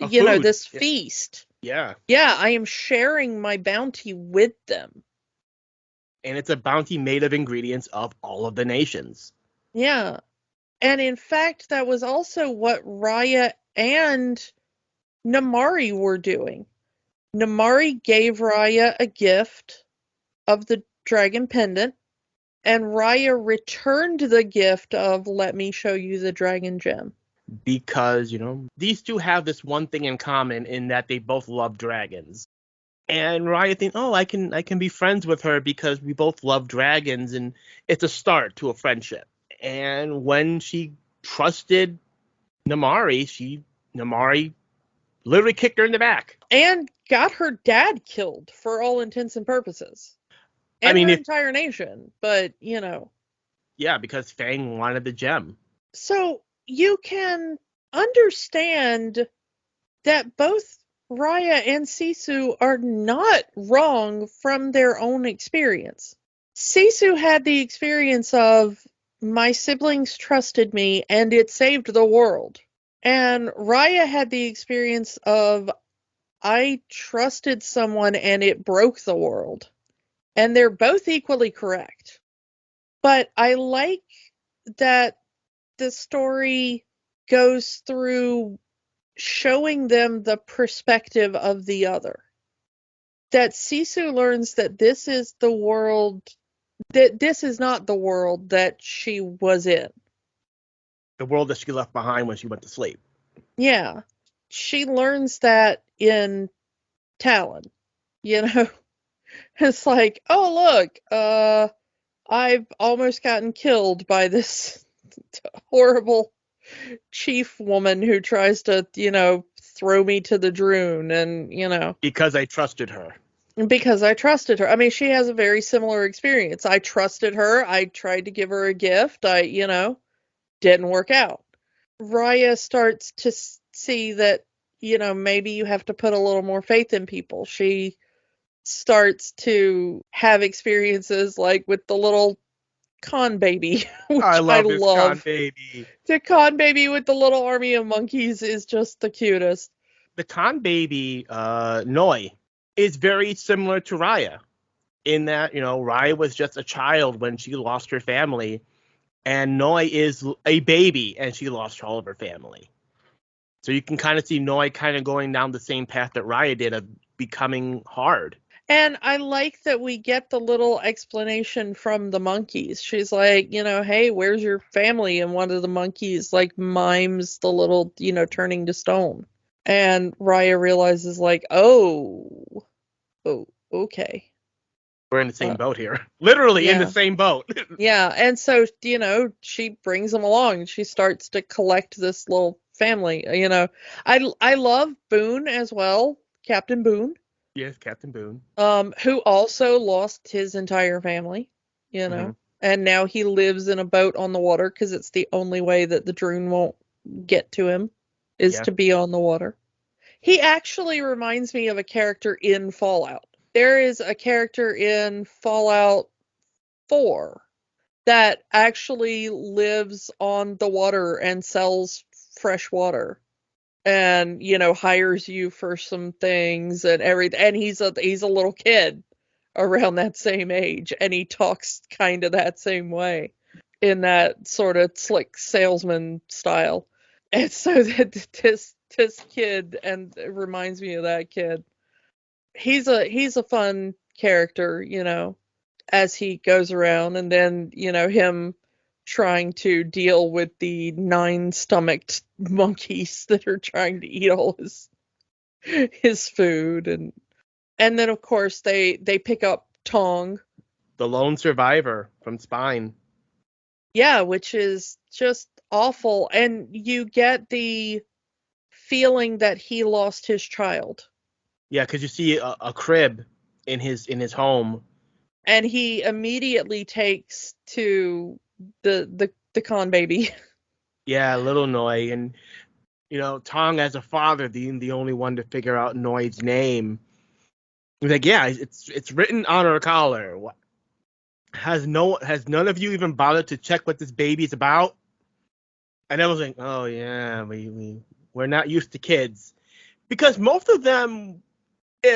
Food. This feast. Yeah. Yeah, I am sharing my bounty with them. And it's a bounty made of ingredients of all of the nations. Yeah. And in fact, that was also what Raya and Namari were doing. Namari gave Raya a gift of the dragon pendant, and Raya returned the gift of, let me show you the dragon gem. Because, these two have this one thing in common, in that they both love dragons. And Raya thinks, I can be friends with her because we both love dragons, and it's a start to a friendship. And when she trusted Namari, Namari literally kicked her in the back. And got her dad killed, for all intents and purposes. And her entire nation, but, Yeah, because Fang wanted the gem. So you can understand that both Raya and Sisu are not wrong from their own experience. Sisu had the experience of, my siblings trusted me and it saved the world. And Raya had the experience of, I trusted someone and it broke the world. And they're both equally correct. But I like that the story goes through showing them the perspective of the other. That Sisu learns that this is the world, that this is not the world that she was in. The world that she left behind when she went to sleep. Yeah. She learns that in Talon. It's like, oh, look, I've almost gotten killed by this horrible chief woman who tries to, throw me to the Droon, and, Because I trusted her. Because I trusted her. I mean, she has a very similar experience. I trusted her. I tried to give her a gift. Didn't work out. Raya starts to see that, maybe you have to put a little more faith in people. She starts to have experiences like with the little Con baby, which I love this Con baby. The Con baby with the little army of monkeys is just the cutest. The Con baby, Noi, is very similar to Raya, in that, Raya was just a child when she lost her family, and Noi is a baby and she lost all of her family. So you can kind of see Noi kind of going down the same path that Raya did, of becoming hard. And I like that we get the little explanation from the monkeys. She's like, hey, where's your family? And one of the monkeys mimes the little, turning to stone. And Raya realizes oh, okay. We're in the same boat here. Literally in the same boat. Yeah. And so, she brings them along. She starts to collect this little family. I love Boone as well, Captain Boone. Yes, Captain Boone. Who also lost his entire family, and now he lives in a boat on the water because it's the only way that the Droon won't get to him is to be on the water. He actually reminds me of a character in Fallout. There is a character in Fallout 4 that actually lives on the water and sells fresh water and hires you for some things and everything, and he's a little kid around that same age, and he talks kind of that same way in that sort of slick salesman style. And so that this kid, and it reminds me of that kid, he's a fun character, as he goes around, and then him trying to deal with the 9-stomached monkeys that are trying to eat all his food, and then of course they pick up Tong, the lone survivor from Spine. Yeah, which is just awful, and you get the feeling that he lost his child. Yeah, because you see a crib in his home, and he immediately takes to the con baby. Yeah, little Noi, and Tong as a father, the only one to figure out Noi's name. He's like, yeah, it's written on her collar. What has none of you even bothered to check what this baby's about? And I was like, oh yeah, we're not used to kids, because most of them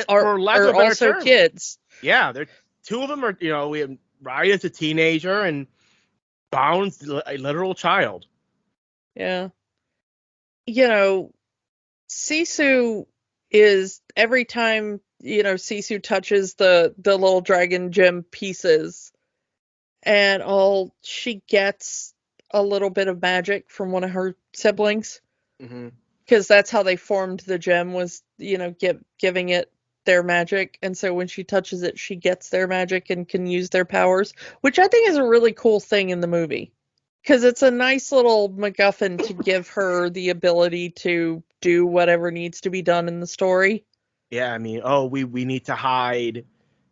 are also term, kids. Yeah, they're two of them are we have Raya's a teenager and Bound's a literal child. Yeah. Sisu is, every time Sisu touches the little dragon gem pieces, and she gets a little bit of magic from one of her siblings, because that's how they formed the gem, was giving it their magic, and so when she touches it, she gets their magic and can use their powers, which I think is a really cool thing in the movie, because it's a nice little MacGuffin to give her the ability to do whatever needs to be done in the story. Yeah, I mean, we need to hide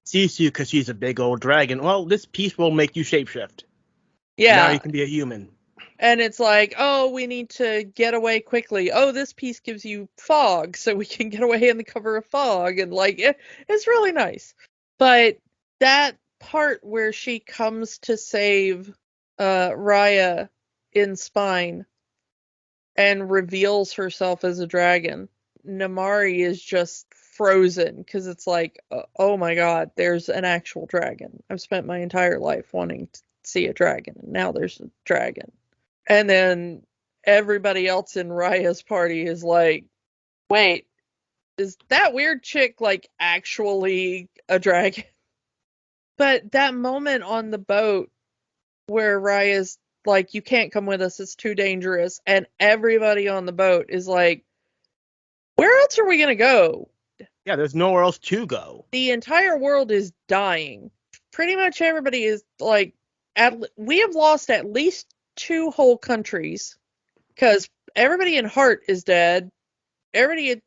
Sisu because she's a big old dragon. Well, this piece will make you shapeshift. Yeah. Now you can be a human. And it's like, we need to get away quickly. This piece gives you fog, so we can get away in the cover of fog. And it's really nice. But that part where she comes to save Raya in Spine and reveals herself as a dragon, Namari is just frozen, because it's like, oh my god, there's an actual dragon. I've spent my entire life wanting to see a dragon, and now there's a dragon. And then everybody else in Raya's party is like, wait, is that weird chick actually a dragon? But that moment on the boat where Raya's like, you can't come with us, it's too dangerous, and everybody on the boat is like, where else are we gonna go? Yeah, there's nowhere else to go. The entire world is dying. Pretty much everybody is like, we have lost at least 2 whole countries, because everybody in Heart is dead, everybody in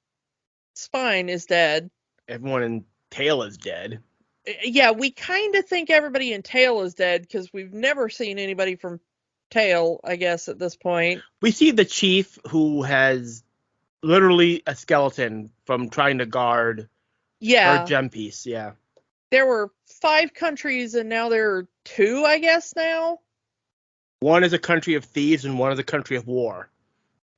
Spine is dead, everyone in Tail is dead. Yeah, we kind of think everybody in Tail is dead, because we've never seen anybody from Tail, I guess, at this point. We see the chief, who has literally a skeleton from trying to guard her gem piece. Yeah, there were 5 countries, and now there are 2, I guess, now. One is a country of thieves and one is a country of war.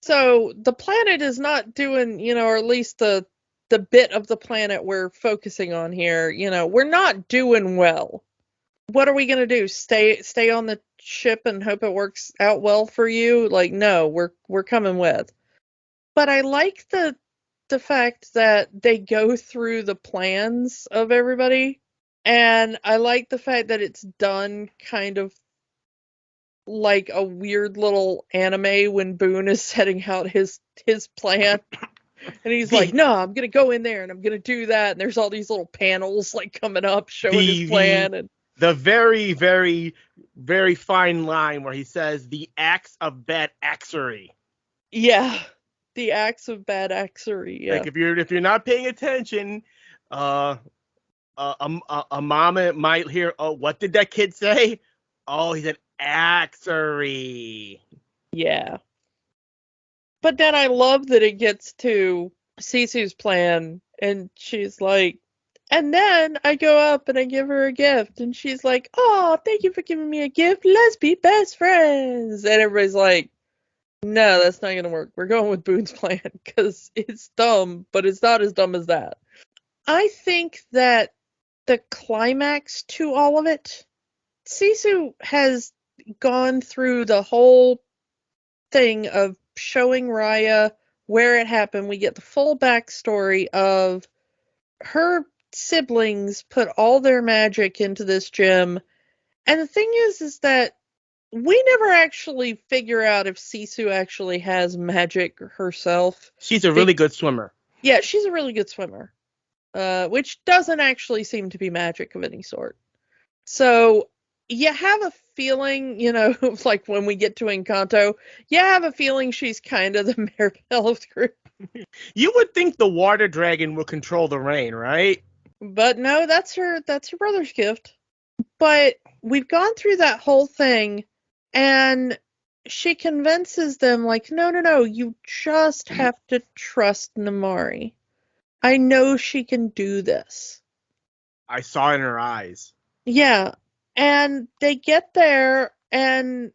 So the planet is not doing, or at least the bit of the planet we're focusing on here, we're not doing well. What are we going to do? Stay on the ship and hope it works out well for you? No, we're coming with. But I like the fact that they go through the plans of everybody, and I like the fact that it's done kind of like a weird little anime when Boone is setting out his plan. And he's like, no, I'm going to go in there and I'm going to do that. And there's all these little panels coming up showing his plan. And the very, very, very fine line where he says the acts of bad axery. Yeah. The acts of bad axery. Yeah. Like if you're not paying attention, a mama might hear, oh, what did that kid say? Oh, he said axery. Yeah. But then I love that it gets to Sisu's plan, and she's like, and then I go up and I give her a gift, and she's like, oh, thank you for giving me a gift. Let's be best friends. And everybody's like, no, that's not going to work. We're going with Boone's plan because it's dumb, but it's not as dumb as that. I think that the climax to all of it, Sisu has gone through the whole thing of showing Raya where it happened. We get the full backstory of her siblings put all their magic into this gem. And the thing is that we never actually figure out if Sisu actually has magic herself. She's a really good swimmer. Yeah, she's a really good swimmer, which doesn't actually seem to be magic of any sort. So you have a feeling, like when we get to Encanto, you have a feeling she's kind of the Maribel of the group. You would think the water dragon would control the rain, right? But no, that's her brother's gift. But we've gone through that whole thing, and she convinces them, like, no, you just have to trust Namari. I know she can do this. I saw in her eyes. Yeah, and they get there, and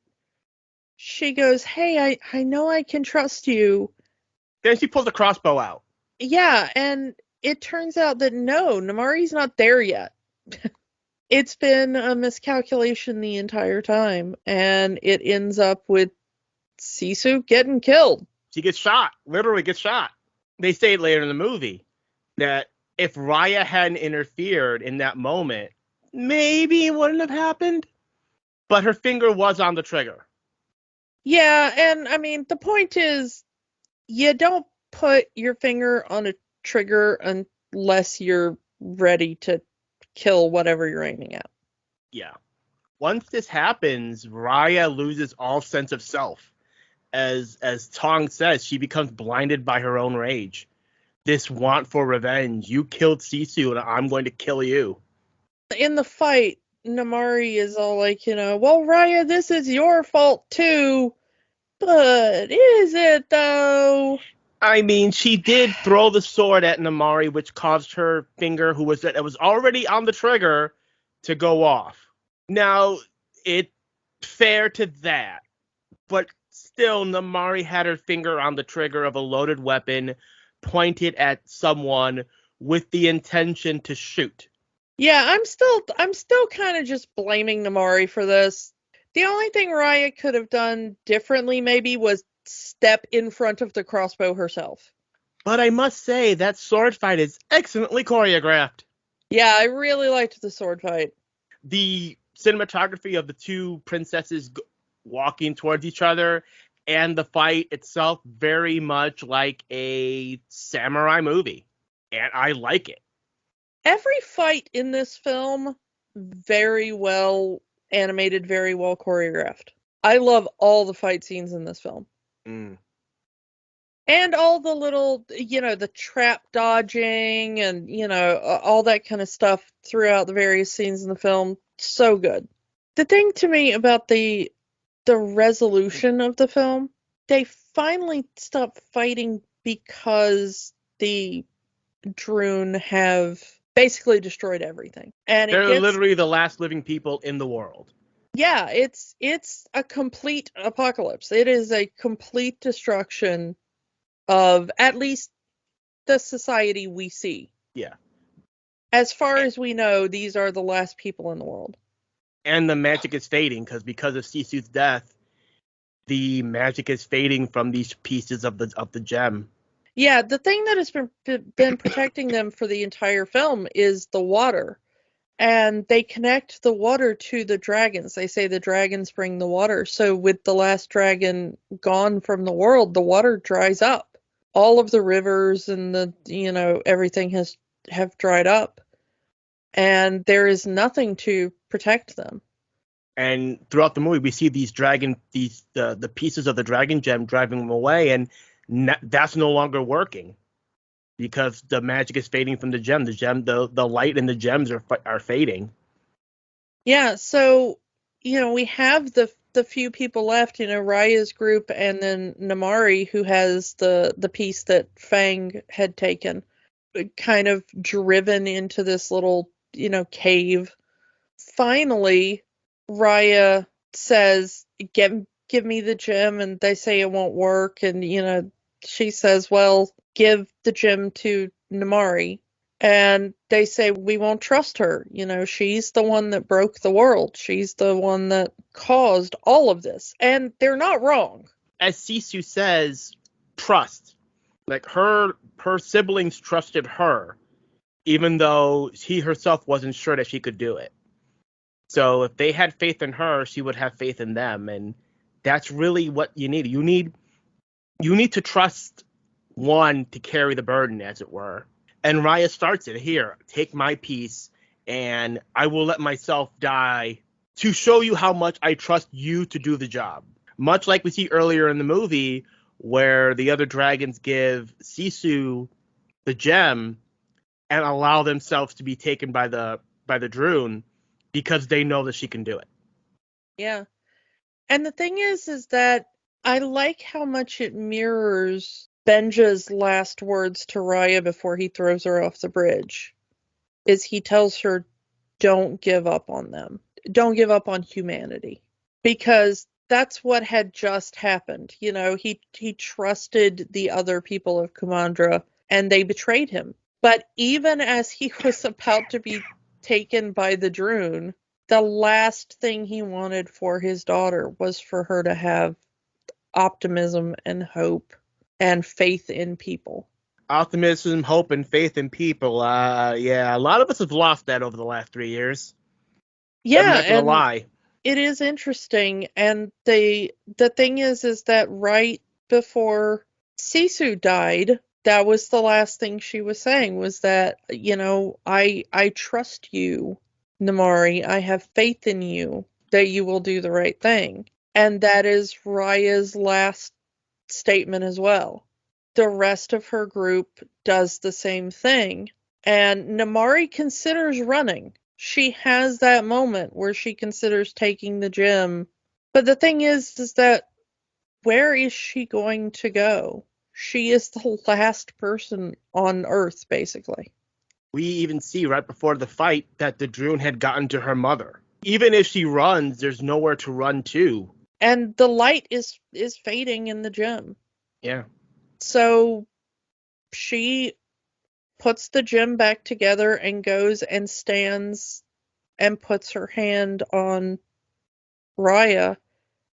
she goes, hey, I know I can trust you. Then she pulls the crossbow out. Yeah, and it turns out that no, Namari's not there yet. It's been a miscalculation the entire time, and it ends up with Sisu getting killed. She gets shot. Literally gets shot. They say it later in the movie that if Raya hadn't interfered in that moment, maybe it wouldn't have happened. But her finger was on the trigger. Yeah, and I mean, the point is, you don't put your finger on a trigger unless you're ready to kill whatever you're aiming at. Yeah. Once this happens, Raya loses all sense of self. As Tong says, she becomes blinded by her own rage. This want for revenge. You killed Sisu, and I'm going to kill you. In the fight, Namari is all like, well, Raya, this is your fault too. But is it, though? I mean, she did throw the sword at Namari, which caused her finger, that was already on the trigger, to go off. Now, it's fair to that. But still, Namari had her finger on the trigger of a loaded weapon pointed at someone with the intention to shoot. Yeah, I'm still kind of just blaming Namari for this. The only thing Raya could have done differently maybe was step in front of the crossbow herself. But I must say, that sword fight is excellently choreographed. Yeah, I really liked the sword fight. The cinematography of the two princesses walking towards each other and the fight itself, very much like a samurai movie. And I like it. Every fight in this film, very well animated, very well choreographed. I love all the fight scenes in this film. Mm. And all the little, the trap dodging and, all that kind of stuff throughout the various scenes in the film. So good. The thing to me about the resolution of the film, they finally stopped fighting because the Droon have basically destroyed everything. And they're literally the last living people in the world. Yeah, it's a complete apocalypse. It is a complete destruction of at least the society we see. Yeah. As far as we know, these are the last people in the world. And the magic is fading because of Sisu's death. The magic is fading from these pieces of the gem. Yeah, the thing that has been protecting them for the entire film is the water. And they connect the water to the dragons. They say the dragons bring the water. So with the last dragon gone from the world, the water dries up. All of the rivers and everything have dried up. And there is nothing to protect them. And throughout the movie, we see the pieces of the dragon gem driving them away, and that's no longer working because the magic is fading from the gem. The light and the gems are fading. Yeah, so we have the few people left, Raya's group and then Namari, who has the piece that Fang had taken, kind of driven into this little, cave. Finally, Raya says, give me the gem, and they say it won't work, and she says, well, give the gem to Namari. And they say, we won't trust her. She's the one that broke the world. She's the one that caused all of this. And they're not wrong. As Sisu says, trust. Like her siblings trusted her, even though she herself wasn't sure that she could do it. So if they had faith in her, she would have faith in them. And that's really what you need. You need to trust one to carry the burden, as it were. And Raya starts it here. Take my piece, and I will let myself die to show you how much I trust you to do the job. Much like we see earlier in the movie, where the other dragons give Sisu the gem and allow themselves to be taken by the Droon because they know that she can do it. Yeah. And the thing is that I like how much it mirrors Benja's last words to Raya before he throws her off the bridge. Is he tells her, don't give up on them. Don't give up on humanity. Because that's what had just happened. He trusted the other people of Kumandra, and they betrayed him. But even as he was about to be taken by the Droon, the last thing he wanted for his daughter was for her to have optimism and hope and faith in people. Optimism, hope, and faith in people. Yeah, a lot of us have lost that over the last 3 years. Yeah, I'm not gonna and lie. it is interesting. And the thing is that right before Sisu died, that was the last thing she was saying, was that, I trust you, Namari. I have faith in you that you will do the right thing. And that is Raya's last statement as well. The rest of her group does the same thing. And Namari considers running. She has that moment where she considers taking the gem. But the thing is that where is she going to go? She is the last person on Earth, basically. We even see right before the fight that the Droon had gotten to her mother. Even if she runs, there's nowhere to run to. And the light is fading in the gem. Yeah. So she puts the gem back together and goes and stands and puts her hand on Raya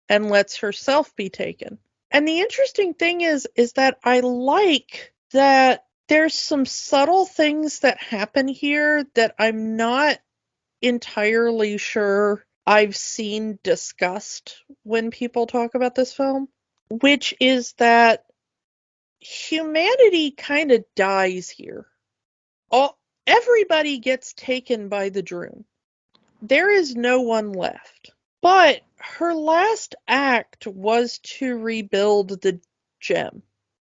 and lets herself be taken. And the interesting thing is that I like that there's some subtle things that happen here that I'm not entirely sure I've seen discussed when people talk about this film, which is that humanity kind of dies here. Everybody gets taken by the Droon. There is no one left. But her last act was to rebuild the gem,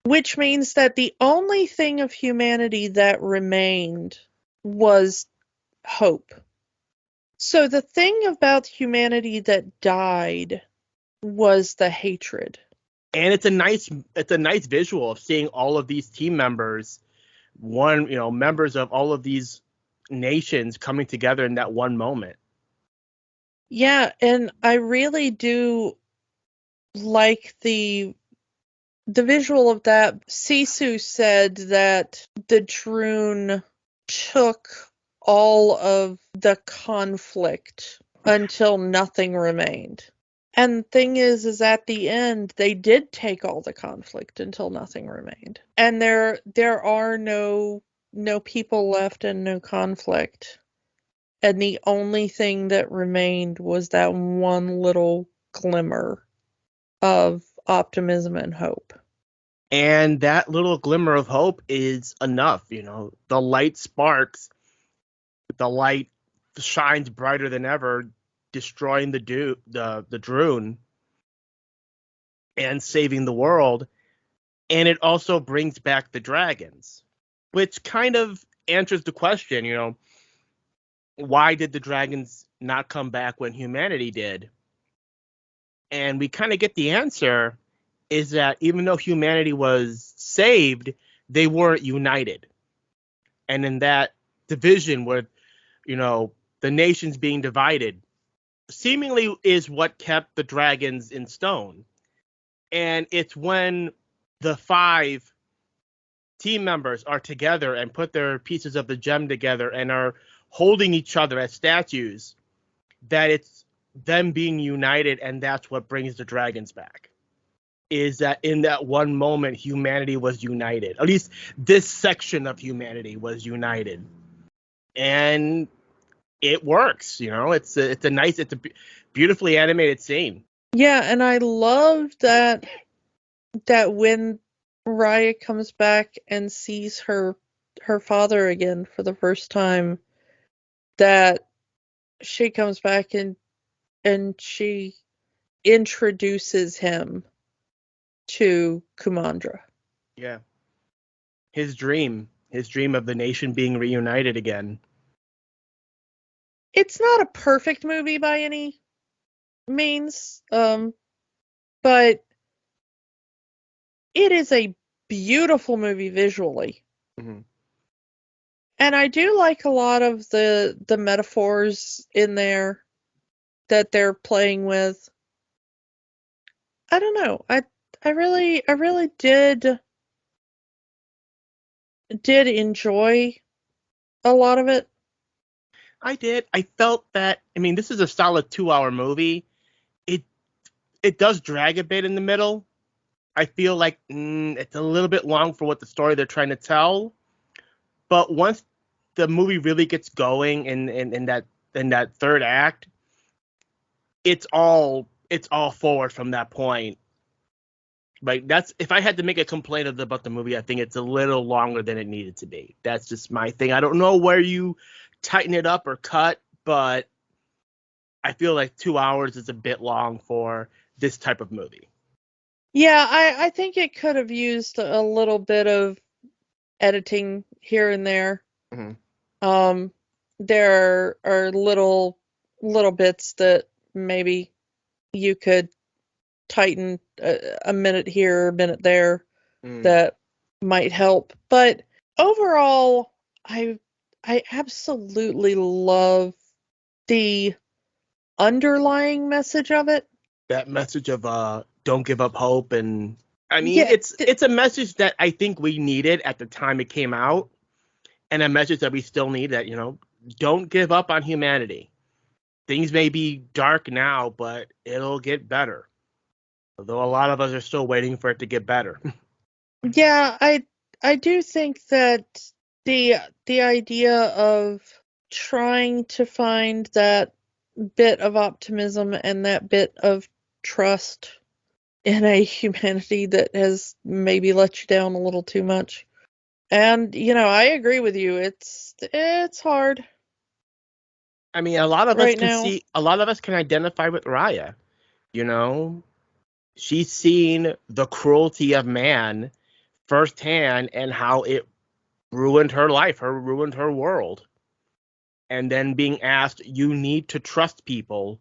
which means that the only thing of humanity that remained was hope. So the thing about humanity that died was the hatred. And it's a nice visual of seeing all of these team members, members of all of these nations coming together in that one moment. Yeah, and I really do like the visual of that. Sisu said that the Droon took all of the conflict until nothing remained. And the thing is at the end, they did take all the conflict until nothing remained. And there are no people left and no conflict. And the only thing that remained was that one little glimmer of optimism and hope. And that little glimmer of hope is enough. The light sparks, the light shines brighter than ever, destroying the Droon and saving the world. and it also brings back the dragons, which kind of answers the question, why did the dragons not come back when humanity did? And we kind of get the answer is that even though humanity was saved, they weren't united. And in that division where, the nations being divided seemingly is what kept the dragons in stone. And it's when the 5 team members are together and put their pieces of the gem together and are holding each other as statues that it's them being united, and that's what brings the dragons back. Is that in that one moment humanity was united. At least this section of humanity was united. And it works, It's a beautifully animated scene. Yeah, and I love that when Raya comes back and sees her father again for the first time, that she comes back and she introduces him to Kumandra. Yeah. His dream of the nation being reunited again. It's not a perfect movie by any means, but it is a beautiful movie visually. Mm-hmm. And I do like a lot of the metaphors in there that they're playing with. I don't know. I really did enjoy a lot of it. I did. I felt that, this is a solid 2-hour movie. It does drag a bit in the middle. I feel like it's a little bit long for what the story they're trying to tell. But once the movie really gets going in that third act, it's all forward from that point. Like, that's, if I had to make a complaint about the movie, I think it's a little longer than it needed to be. That's just my thing. I don't know where you tighten it up or cut, but I feel like 2 hours is a bit long for this type of movie. Yeah, I think it could have used a little bit of editing here and there. Mm-hmm. There are little bits that maybe you could tighten a minute here, a minute there, that might help. But overall, I absolutely love the underlying message of it. That message of don't give up hope, and it's a message that I think we needed at the time it came out, and a message that we still need, that don't give up on humanity. Things may be dark now, but it'll get better. Although a lot of us are still waiting for it to get better. Yeah, I do think that the idea of trying to find that bit of optimism and that bit of trust in a humanity that has maybe let you down a little too much. And I agree with you. It's hard. A lot of right us can now. a lot of us can identify with Raya. She's seen the cruelty of man firsthand and how it ruined her life, ruined her world. And then being asked, you need to trust people,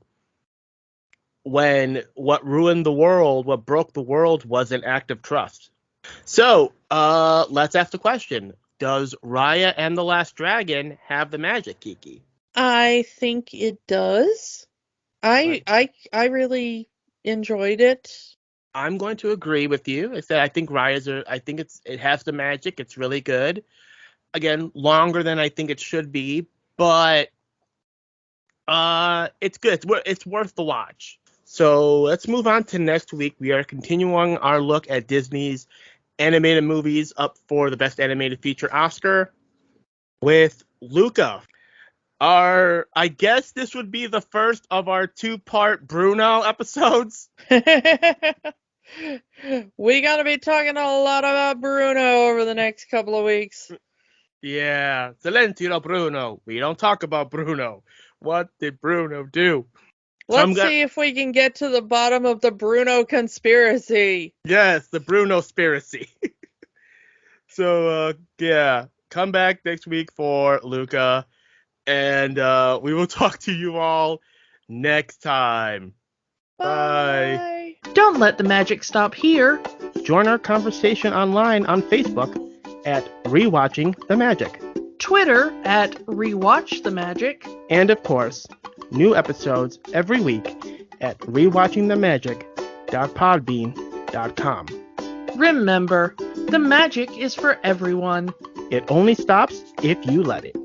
when what ruined the world, what broke the world, was an act of trust. So, let's ask the question. Does Raya and the Last Dragon have the magic, Kiki? I think it does. I really enjoyed it. I'm going to agree with you. I think it has the magic. It's really good. Again, longer than I think it should be, but it's good. It's worth the watch. So let's move on to next week. We are continuing our look at Disney's animated movies up for the Best Animated Feature Oscar with Luca. I guess this would be the first of our 2-part Bruno episodes. We gotta be talking a lot about Bruno over the next couple of weeks. Yeah, Silentino Bruno. We don't talk about Bruno. What did Bruno do? Let's see if we can get to the bottom of the Bruno conspiracy. Yes, the Bruno conspiracy. So, come back next week for Luca, and we will talk to you all next time. Bye. Don't let the magic stop here. Join our conversation online on Facebook at Rewatching the Magic. Twitter at Rewatch the Magic. And of course, new episodes every week at rewatchingthemagic.podbean.com. Remember, the magic is for everyone. It only stops if you let it.